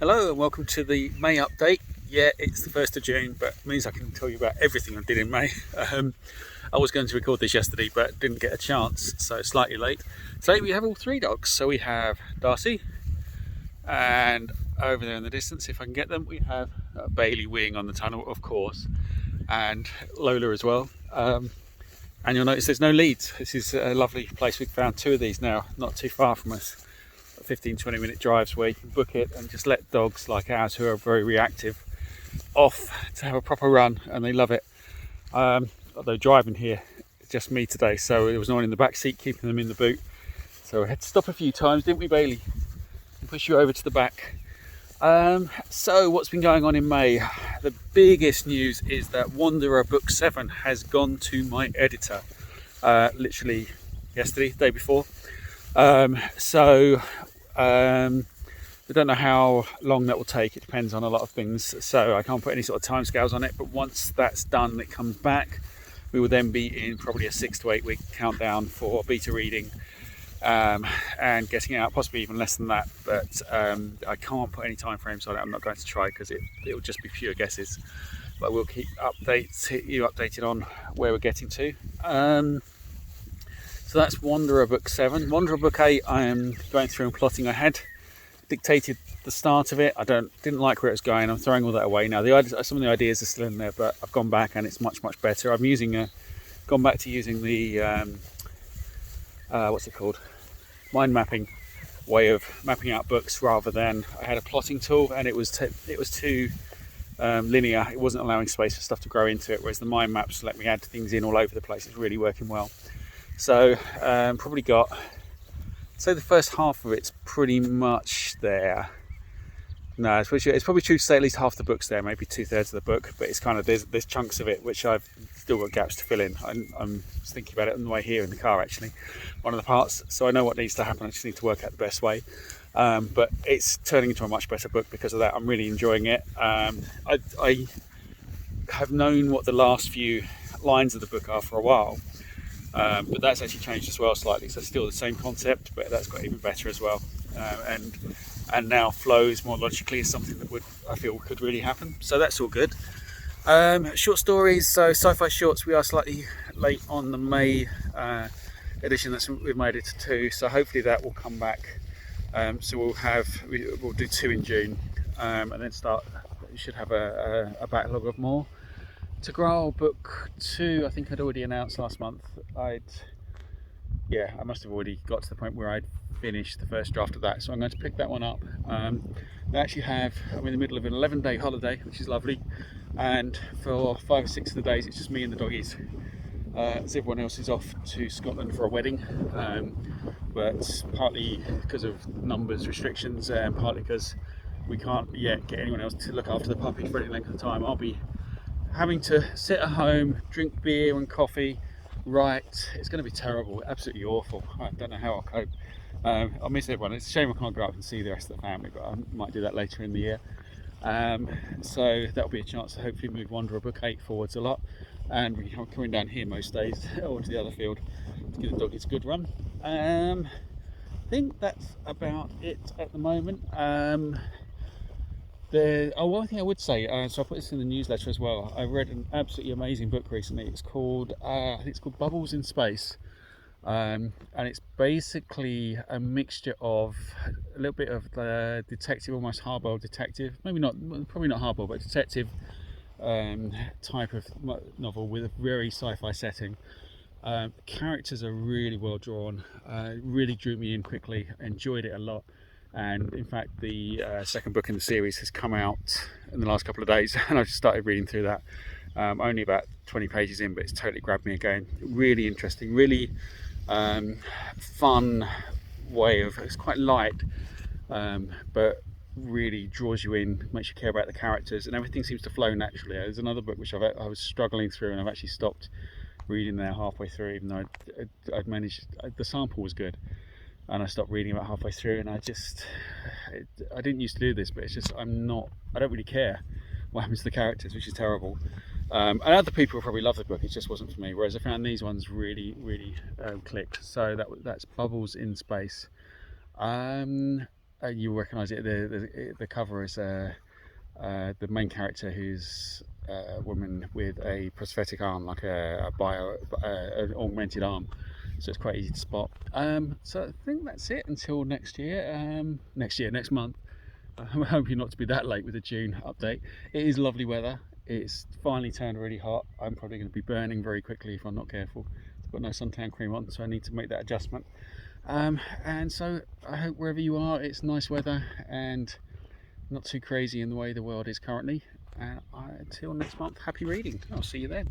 Hello and welcome to the May update. Yeah, it's the 1st of June, but it means I can tell you about everything I did in May. I was going to record this yesterday, but didn't get a chance, so slightly late. Today we have all three dogs. So we have Darcy, and over there in the distance, if I can get them, we have Bailey weeing on the tunnel, of course, and Lola as well. And you'll notice there's no leads. This is a lovely place. We've found two of these now, not too far from us. 15-20 minute drives where you can book it and just let dogs like ours, who are very reactive, off to have a proper run, and they love it. Although driving here, it's just me today, so there was no one in the back seat keeping them in the boot, so we had to stop a few times, didn't we, Bailey, and push you over to the back. So what's been going on in May? The biggest news is that Wanderer Book 7 has gone to my editor, literally yesterday, day before. We don't know how long that will take. It depends on a lot of things, so I can't put any sort of timescales on it, but once that's done, it comes back. We will then be in probably a 6 to 8 week countdown for beta reading, and getting out, possibly even less than that, but I can't put any time frames on it. I'm not going to try, because it will just be pure guesses, but we'll keep you updated on where we're getting to. So that's Wanderer Book 7. Wanderer Book 8, I am going through and plotting. I had dictated the start of it. I didn't like where it was going. I'm throwing all that away now. Some of the ideas are still in there, but I've gone back and it's much better. I'm gone back to using the what's it called, mind mapping way of mapping out books, rather than I had a plotting tool, and it was too linear. It wasn't allowing space for stuff to grow into it, whereas the mind maps let me add things in all over the place. It's really working well. So probably got, so the first half of it's pretty much there. No, it's probably true to say at least half the book's there, maybe 2/3 of the book, but it's kind of, there's chunks of it which I've still got gaps to fill in. I'm just thinking about it on the way here in the car, actually, one of the parts, so I know what needs to happen. I just need to work out the best way, but it's turning into a much better book because of that. I'm really enjoying it. I have known what the last few lines of the book are for a while, but that's actually changed as well slightly, so still the same concept, but that's got even better as well, and now flows more logically as something that I feel could really happen, so that's all good. Short stories, so sci-fi shorts, we are slightly late on the May edition. That's with my editor too, so hopefully that will come back. So we'll do 2 in June, and then we should have a backlog of more. Tegral Book 2, I think I'd already announced last month. I must have already got to the point where I'd finished the first draft of that, so I'm going to pick that one up. I'm in the middle of an 11-day holiday, which is lovely, and for 5 or 6 of the days it's just me and the doggies, as everyone else is off to Scotland for a wedding, but partly because of numbers restrictions, and partly because we can't yet get anyone else to look after the puppy for any length of time. I'll be having to sit at home, drink beer and coffee, write. It's going to be terrible, absolutely awful. I don't know how I'll cope. I'll miss everyone. It's a shame I can't go up and see the rest of the family, but I might do that later in the year. So that'll be a chance to hopefully move Wanderer Book 8 forwards a lot, and we're coming down here most days, or to the other field, to give the doggies a good run. I think that's about it at the moment. One thing I would say, so I put this in the newsletter as well. I read an absolutely amazing book recently. It's called I think it's called Bubbles in Space, and it's basically a mixture of a little bit of the detective, almost hard-boiled detective, probably not hard-boiled, but detective type of novel with a very sci-fi setting. Characters are really well drawn, really drew me in quickly, enjoyed it a lot. And in fact, the second book in the series has come out in the last couple of days, and I've just started reading through that. Only about 20 pages in, but it's totally grabbed me again. Really interesting, really fun way of, it's quite light, but really draws you in, makes you care about the characters, and everything seems to flow naturally. There's another book which I was struggling through, and I've actually stopped reading there halfway through, even though I'd managed, the sample was good, and I stopped reading about halfway through, and I didn't used to do this, but it's just, I don't really care what happens to the characters, which is terrible. And other people will probably love the book, it just wasn't for me, whereas I found these ones really clicked. So that's Bubbles in Space. you'll recognise it. The cover is the main character, who's a woman with a prosthetic arm, like an augmented arm. So it's quite easy to spot. So I think that's it until next year. Next month. I'm hoping not to be that late with the June update. It is lovely weather. It's finally turned really hot. I'm probably going to be burning very quickly if I'm not careful. I've got no suntan cream on, so I need to make that adjustment. And so I hope wherever you are, it's nice weather and not too crazy in the way the world is currently. And until next month, happy reading. I'll see you then.